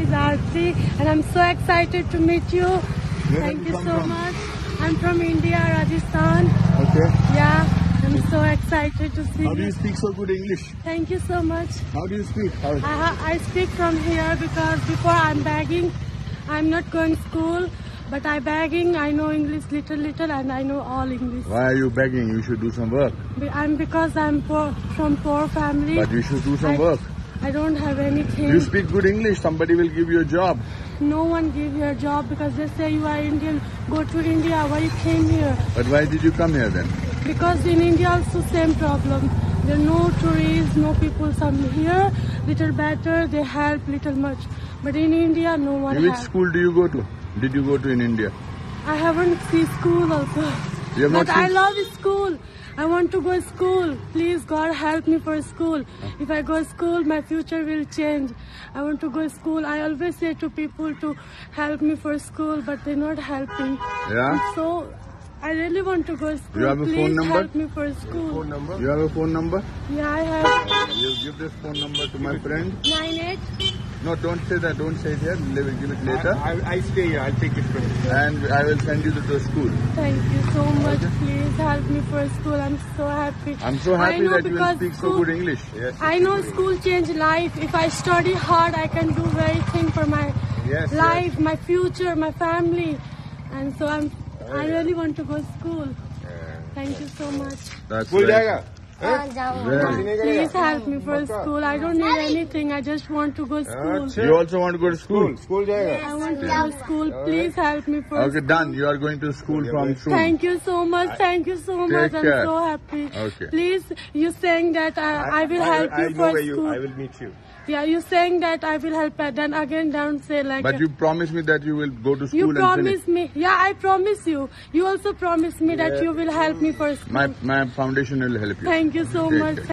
is Arti, and I'm so excited to meet you. Thank you so much. I'm from India, Rajasthan. Okay. Yeah, I'm so excited to see you. How do you speak so good English? Thank you so much. How do you speak? I speak from here because before I'm begging, I'm not going to school, but I'm begging. I know English little, and I know all English. Why are you begging? You should do some work. Because I'm from poor family. But you should do some work. I don't have anything. You speak good English. Somebody will give you a job. No one give you a job because they say you are Indian. Go to India. Why you came here? But why did you come here then? Because in India also same problem. There are no tourists, no people. Some here little better. They help little much. But in India, no one. Which school do you go to? Did you go to in India? I haven't seen school also. You have not but seen... I love school. I want to go to school. Please, God, help me for school. If I go to school, my future will change. I want to go to school. I always say to people to help me for school, but they're not helping. Yeah? So, I really want to go to school. You have a Please phone number? help me for school. Phone number? You have a phone number? Yeah, I have. You give this phone number to my friend. 98. No, don't say that. Don't say it here. Give it later. I stay here. I'll take it from you. And I will send you to the school. Thank you so much. Please help me for school. I'm so happy. I'm so happy that you will speak so good English. Yes. I know school change life. If I study hard, I can do very thing for my life, my future, my family. And so I really want to go to school. Thank you so much. That's School right. Please help me for school. I don't need anything. I just want to go to school. You also want to go to school? School jayega. I want to go to school. Please help me for Okay, school. done. You are going to school from soon. Thank you so much. Thank you so much. I'm care. so happy. Okay. Please, you saying that I will help you for school. I will meet you. Yeah, you saying that I will help. Then again, don't say like. But you promise me that you will go to school you and promise finish. me. Yeah, I promise you. You also promise me that you will help me for school. My foundation will help you. Thank you so Take much. care.